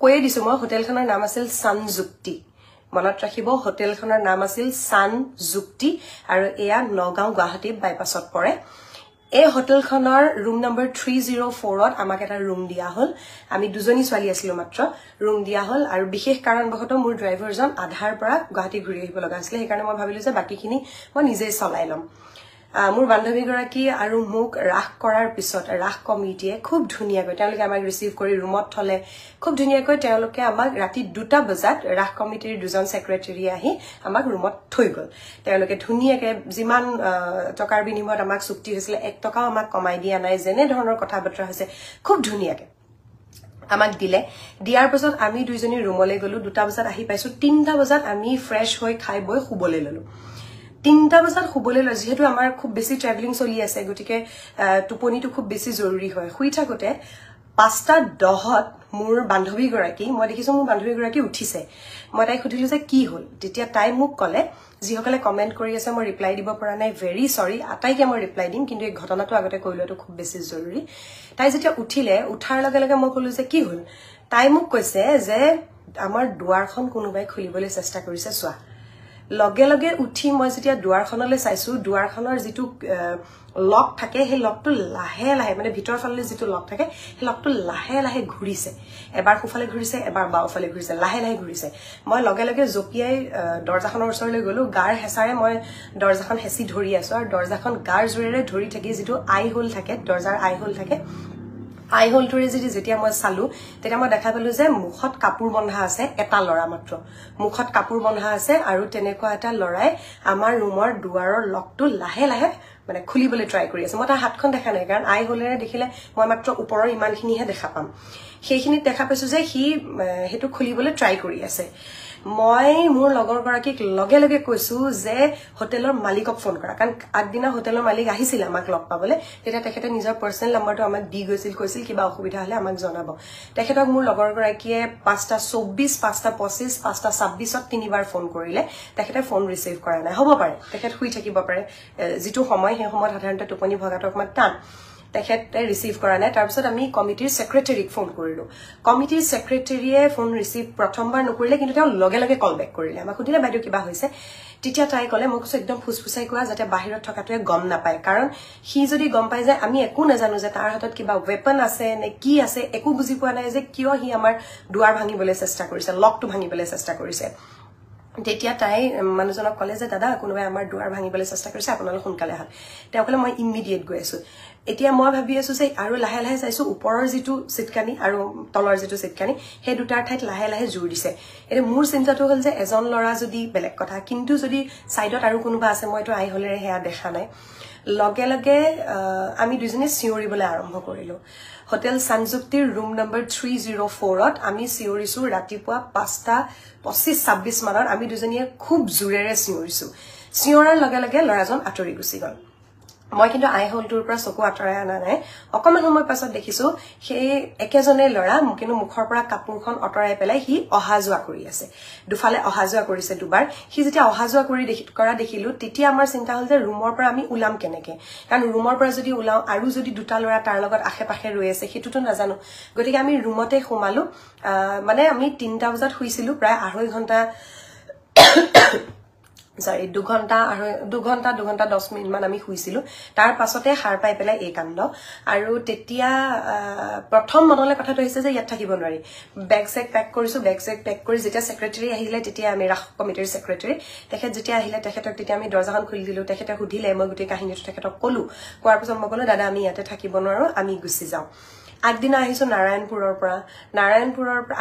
কৈয়ে দিছো মই হোটেলখনৰ নাম আছিল সানযুক্তি মনত ৰাখিব হোটেলখনৰ নাম আছিল সানযুক্তি আৰু এয়া নগাঁও গুৱাহাটী বাইপাছত পৰে এই হোটেলখনৰ ৰুম নম্বৰ 304ত আমাক এটা ৰুম দিয়া হল আমি দুজনী ছোৱালী আছিলো মাত্ৰ ৰুম দিয়া হল আৰু বিশেষ কাৰণবশত মোৰ ড্ৰাইভাৰজন আধাৰ পৰা গুৱাহাটী ঘূৰি আহিব লগা আছিল সেই কাৰণে মই ভাবিলো যে বাকিখিনি মই নিজে চলাই লম মোৰ বান্ধৱী গৰাকী আৰু মোক ৰাখ কৰাৰ পিছত ৰাখ কমিটিয়ে খুব ধুনিয়াকৈ তেওঁলোকে আমাক ৰিসিভ কৰি ৰুমত থলে খুব ধুনিয়াকৈ তেওঁলোকে আমাক ৰাতি 2টা বজাত ৰাখ কমিটিৰ দুজন সেক্ৰেটাৰী আহি আমাক ৰুমত থৈ গল তেওঁলোকে ধুনিয়াকৈ যিমান টকাৰ বিনিময়ত আমাক চুক্তি হৈছিল 1 টকাও আমাক কমাই দিয়া নাই যেনে ধৰণৰ কথা বতৰা হৈছে খুব ধুনিয়াকৈ আমাক দিলে দিয়াৰ পিছত আমি দুইজনী ৰুমলৈ গলো 2টা বজাত আহি পাইছো 3টা বজাত আমি ফ্ৰেশ হৈ খাই বৈ শুবলৈ ললো 3টা বজাত শুবলৈ লৈ যেহেতু আমাৰ খুব বেছি ট্ৰেভেলিং চলি আছে গটিকে টোপনিটো খুব বেছি জৰুৰী হয় শুই থাকোতে 5টা 10ত মোৰ বান্ধৱী গৰাকী মই দেখিছো মোৰ বান্ধৱী গৰাকী উঠিছে মই তাই খুদিলো যে কি হল তেতিয়া তাই মোক কলে যিসকলে কমেন্ট কৰি আছে মই ৰিপ্লাই দিব পৰা নাই ভেৰি সৰি আটাইকে মই ৰিপ্লাই দিম কিন্তু এই ঘটনাটো আগতে কৈ লোৱাটো খুব বেছি জৰুৰী তাই যেতিয়া উঠিলে উঠাৰ লগে লগে মই কলো যে কি হল তাই মোক কৈছে যে আমাৰ দুৱাৰখন কোনোবাই খুলিবলৈ চেষ্টা কৰিছে চোৱা লগে লগে উঠি মই যেতিয়া দুৱাৰখনলৈ চাইছো দুৱাৰখনৰ যেটো লক থাকে হে লকটো লাহে লাহে মানে ভিতৰ ফালে যেটো লক থাকে হে লকটো লাহে লাহে ঘুৰিছে এবাৰ খুফালে ঘুৰিছে এবাৰ বাওফালে ঘুৰিছে লাহে লাহে ঘুৰিছে মই লগে লগে জপিয়াই দৰজাখনৰ ওচৰলৈ গলো গাৰ হেসাৰে মই দৰজাখন হেসি ধৰি আছো আৰু দৰজাখন গাৰ জোৰেৰে ধৰি থাকি যেটো আই হোল থাকে দৰজাৰ আই হোল থাকে আই হোলটোৰে যেতিয়া মই চালু তেতিয়া মই দেখা পালো যে মুখত কাপোৰ বন্ধা আছে এটা লৰা মাত্ৰ মুখত কাপোৰ বন্ধা আছে আৰু তেনেকুৱা এটা লৰাই আমাৰ ৰুমৰ দুৱাৰৰ লকটো লাহে লাহে মানে খুলিবলৈ ট্ৰাই কৰি আছে মই তাৰ হাতখন দেখা নাই কাৰণ আই হোলেৰে দেখিলে মই মাত্ৰ ওপৰৰ ইমানখিনিহে দেখা পাম সেইখিনি দেখা পাইছো যে হি হেতু খুলিবলৈ ট্ৰাই কৰি আছে মই মোৰ লগৰ গৰাকীক লগে লগে কৈছো যে হোটেলৰ মালিকক ফোন কৰা কাৰণ আগদিনা হোটেলৰ মালিক আহিছিল আমাক লগ পাবলৈ তেতিয়া তেখেতে নিজৰ পাৰ্সোনাল নম্বৰটো আমাক দি গৈছিল কৈছিল কিবা অসুবিধা হলে আমাক জনাব তেখেতক মোৰ লগৰ গৰাকীয়ে 5:24 5:25 5:26ত তিনিবাৰ ফোন কৰিলে তেখেতে ফোন ৰিসিভ কৰা নাই হ'ব পাৰে তেখেত শুই থাকিব পাৰে যেটো সময় সেই সময়ত সাধাৰণতে টোপনি ভগাটো অকমান টান তেখেতে ৰিসিভ কৰা নাই তাৰ পিছত আমি কমিটিৰ সেক্ৰেটাৰীক ফোন কৰিলো কমিটিৰ সেক্ৰেটাৰীয়ে ফোন ৰিসিভ প্ৰথমবাৰ নকৰিলে কিন্তু তেওঁ লগে লগে কল বেক কৰিলে আমাক সুধিলে বাইদেউ কিবা হৈছে তেতিয়া তাই কলে মোক একদম ফুসফুসাই কোৱা যাতে বাহিৰত থকাটোৱে গম নাপায় কাৰণ হি যদি গম পায় যে আমি একো নাজানো যে তাৰ হাতত কিবা ওয়েপন আছে নে কি আছে একো বুজি পোৱা নাই যে কিয় হি আমাৰ দুৱাৰ ভাঙিবলৈ চেষ্টা কৰিছে লকটো ভাঙিবলৈ চেষ্টা কৰিছে তেতিয়া তাই মানুহজনক কলে যে দাদা কোনোবাই আমাৰ দুৱাৰ ভাঙিবলৈ চেষ্টা কৰিছে আপোনালোক সোনকালে আহক তেওঁ কলে মই ইমিডিয়েট গৈ আছো এতিয়া মই ভাবি আছো যে আৰু লাহে লাহে চাইছো ওপৰৰ যেটো সিটকানি আৰু তলৰ যেটো সিটকানি হে দুটাৰ ঠাইত লাহে লাহে জোৰ দিছে এতে মোৰ চিন্তাটো হল যে এজন লৰা যদি বেলেগ কথা কিন্তু যদি সাইডত আৰু কোনোবা আছে মইতো আই হলেৰে হেয়া দেখা নাই লগে লগে আমি দুজনে চিঞৰিবলৈ আৰম্ভ কৰিলো হোটেল সানযুক্তিৰ ৰুম নম্বৰ 304ত আমি চিঞৰিছো ৰাতিপুৱা 5:25-26 মানত আমি দুজনীয়ে খুব জোৰেৰে চিঞৰিছো চিঞৰাৰ লগে লগে লৰাজন আতৰি গুচি গল মই কিন্তু আই হোলটোৰ পৰা চকু আতৰাই আনা নাই অকমান সময় পাছত দেখিছো সেই একেজনে লৰা কিন্তু মুখৰ পৰা কাপোৰখন অতৰাই পেলাই হি অহা যোৱা কৰি আছে দুফালে অহা যোৱা কৰিছে দুবাৰ হি যেতিয়া অহা যোৱা কৰা দেখিলো তেতিয়া আমাৰ চিন্তা হল যে ৰুমৰ পৰা আমি উলাম কেনেকে কাৰণ ৰুমৰ পৰা যদি উলাও আৰু যদি দুটা লৰা তাৰ লগত আখে-পাখে ৰৈ আছে হেতুটো নাজানো গতিকে আমি ৰুমতে সোমালো মানে আমি 3টা বজাত শুইছিলো প্ৰায় 2.5 ঘণ্টা sorry 2 ঘণ্টা 10 মিনিট মান আমি শুইছিলো তাৰ পাছতে হাৰ পাই পেলাই এই কাণ্ড আৰু তেতিয়া প্ৰথম মনলে কথাটো হৈছে যে ইয়াত থাকিব নোৱাৰি বেগ চেক পেক কৰিছো বেগ চেক পেক কৰি যেতিয়া সেক্ৰেটাৰী আহিলে তেতিয়া আমি ৰাখ কমিটিৰ সেক্ৰেটাৰী তেখেত যেতিয়া আহিলে তেখেতক তেতিয়া আমি দৰজাখন খুলি দিলো তেখেতে সুধিলে মই গুটেই কাহিনীটো তেখেতক কলো কোৱাৰ পিছত মই কলো দাদা আমি ইয়াতে থাকিব নোৱাৰো আমি গুচি যাও আগদিনা আহিছো নাৰায়ণপুৰৰ পৰা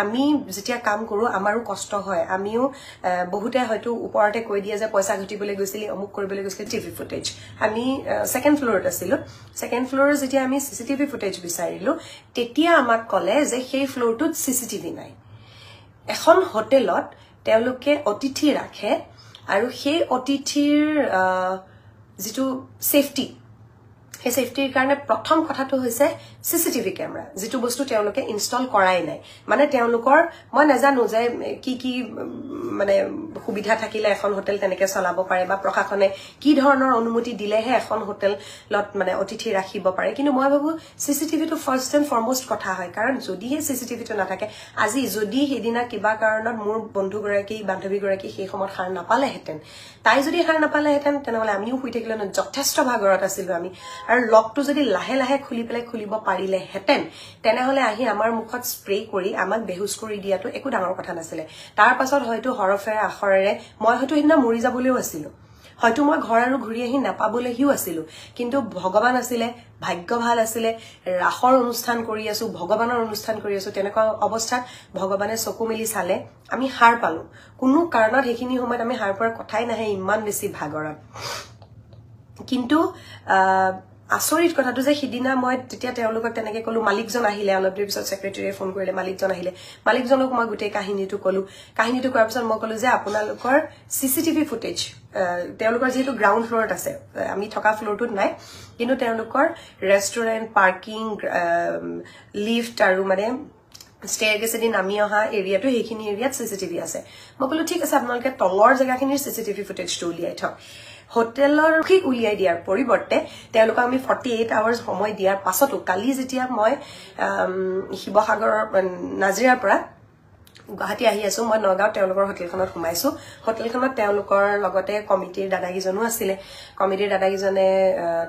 আমি যেতিয়া কাম কৰো আমাৰো কষ্ট হয় আমিও বহুতে হয়তো ওপৰতে কৈ দিয়ে যে পইচা ঘটিবলৈ গৈছিলি অমুক কৰিবলৈ গৈছিলি টিভি ফুটেজ আমি সেকেন্ড ফ্লোৰত আছিলো সেকেন্ড ফ্লোৰৰ যেতিয়া আমি সিসিটিভি ফুটেজ বিচাৰিলো তেতিয়া আমাক কলে যে সেই ফ্লোৰটোত সিসিটিভি নাই এখন হোটেলত তেওঁলোকে অতিথি ৰাখে আৰু সেই অতিথিৰ যেটো সেফটি এই সেফটিৰ কাৰণে প্ৰথম কথাটো হৈছে সিসিটিভি ক্যামেৰা যেটো বস্তু তেওঁলোকে ইনষ্টল কৰাই নাই মানে তেওঁলোকৰ মই নাজানো যে কি মানে সুবিধা থাকিলে এখন হোটেল তেনেকে চলাব পাৰে বা প্ৰশাসনে কি ধৰণৰ অনুমতি দিলেহে এখন হোটেলত মানে অতিথি ৰাখিব পাৰে কিন্তু মই ভাবো সিসিটিভি টো ফাৰ্স্ট এণ্ড ফৰমোষ্ট কথা হয় কাৰণ যদি হে সিসিটিভি টো নাথাকে আজি যদি হেদিনা কিবা কাৰণত মোৰ বন্ধুগৰাকী বান্ধৱীগৰাকী সেই সময়ত হাৰ নাপালে হেতেন তাই যদি হাৰ নাপালে হেতেন তেনেহলে আমিও শুই থাকিলে যথেষ্ট ভাগৰত আছিল আমি আৰু লকটো যদি লাহে লাহে খুলিব পাৰিলে হেতেন তেনেহলে আহি আমাৰ মুখত স্প্ৰে কৰি আমাক বেহুছ কৰি দিয়াটো একো ডাঙৰ কথা নাছিল তাৰ পাছত হয়তো হৰফেৰে আখৰেৰে মই হয়তো হিনা মৰি যাবলৈও আছিল হয়তো মই ঘৰ আৰু ঘূৰি আহি নাপাবলৈও আছিল কিন্তু ভগৱান আছিলে ভাগ্য ভাল আছিলে ৰাখৰ অনুষ্ঠান কৰি আছো ভগৱানৰ অনুষ্ঠান কৰি আছো তেনেকুৱা অৱস্থাত ভগৱানে চকু মিলি চালে আমি হাৰ পালো কোনো কাৰণত হেখিনি সময়ত আমি হাৰ পোৱাৰ কথাই নাহে ইমান বেছি ভাগৰত কিন্তু আচৰিত কথাটো যে হিদিনা মই তেতিয়া তেওঁলোকক তেনেকে কলো মালিকজন আহিলে অলপ দেৰি পিছত সেক্ৰেটাৰীয়ে ফোন কৰিলে মালিকজন আহিলে মালিকজনক মই গুটেই কাহিনীটো কলো কাহিনীটো কৰাৰ পিছত মই কলো যে আপোনালোকৰ সিসিটিভি ফুটেজ তেওঁলোকৰ যেটো গ্ৰাউণ্ড ফ্লোৰত আছে আমি থকা ফ্লোৰটোত নাই কিন্তু তেওঁলোকৰ ৰেষ্টুৰেন্ট পাৰ্কিং লিফট আৰু মানে স্টেয়াৰকেছেদি নামি অহা এৰিয়াটো হেখিনি এৰিয়াত সিসিটিভি আছে মই কলো ঠিক আছে আপোনালোকে তলৰ জায়গাখিনিৰ সিসিটিভি ফুটেজটো উলিয়াই থক হোটেলৰ কি উলিয়াই দিয়াৰ পৰিৱৰ্তে তেওঁলোক আমি 48 আৱাৰ্স সময় দিয়াৰ পাছতো কালি যেতিয়া মই শিৱসাগৰৰ নাজিৰাৰ পৰা গুৱাহাটী আহি আছো মই নগাঁও তেওঁলোকৰ হোটেলখনত সোমাইছো হোটেলখনত তেওঁলোকৰ লগতে কমিটিৰ দাদাগিজনো আছিলে কমিটিৰ দাদাগিজনে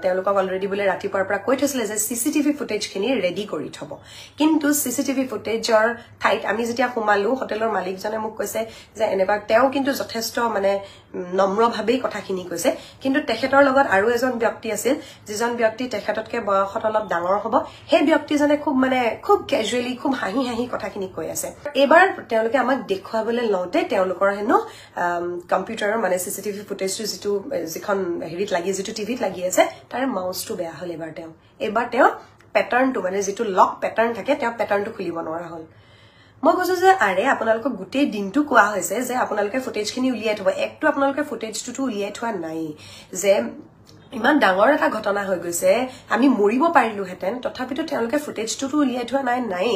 তেওঁলোকক অলৰেডি বলে ৰাতিপুৱাৰ পৰা কৈ থৈছিলে যে সিসিটিভি ফুটেজখিনি ৰেডি কৰি থব কিন্তু সিসিটিভি ফুটেজৰ ঠাইত আমি যেতিয়া সোমালো হোটেলৰ মালিকজনে মোক কৈছে যে এনেবা তেওঁ কিন্তু যথেষ্ট মানে নম্ৰভাৱেই কথাখিনি কৈছে কিন্তু তেখেতৰ লগত আৰু এজন ব্যক্তি আছিল যিজন ব্যক্তি তেখেততকে বয়সত অলপ ডাঙৰ হ'ব সেই ব্যক্তিজনে খুব ক্যাজুয়ালি খুব হাঁহি কথাখিনি কৈ আছে এবাৰ তেওঁলোকে আমাক দেখুৱাবলৈ লওঁতে তেওঁলোকৰ হেনো কম্পিউটাৰৰ মানে সিসিটিভি ফুটেজটো যিখন হেৰিত লাগি যেটো টিভিত লাগি আছে তাৰ মাউসটো বেয়া হল এবাৰ তেওঁ প্যাটাৰ্নটো মানে যেটো লক প্যাটাৰ্ন থাকে তেওঁ প্যাটাৰ্নটো খুলিব নোৱাৰা হল মই কৈছো যে আৰে আপোনালোকক গুটেই দিনটো কোৱা হৈছে যে আপোনালোকে ফুটেজখিনি উলিয়াই থব একটো আপোনালোকে ফুটেজটো উলিয়াই থোৱা নাই যে ইমান ডাঙৰ এটা ঘটনা হৈ গৈছে আমি মৰিব পাৰিলো হেতেন তথাপিতো তেওঁলোকে ফুটেজটো উলিয়াই থোৱা নাই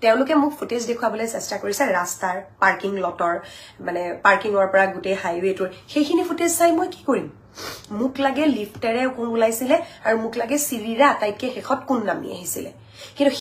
তেওঁলোকে মোক ফুটেজ দেখুৱাবলৈ চেষ্টা কৰিছে ৰাস্তাৰ পাৰ্কিং লটৰ মানে পাৰ্কিংৰ পৰা গুটেই হাইৱেটোৰ সেইখিনি ফুটেজ চাই মই কি কৰিম মুখ লাগে লিফটেৰে কোন ওলাইছিলে আৰু মুখ লাগে চিৰিৰে আটাইতকে হেখত কোন নামি আহিছিলে কিন্তু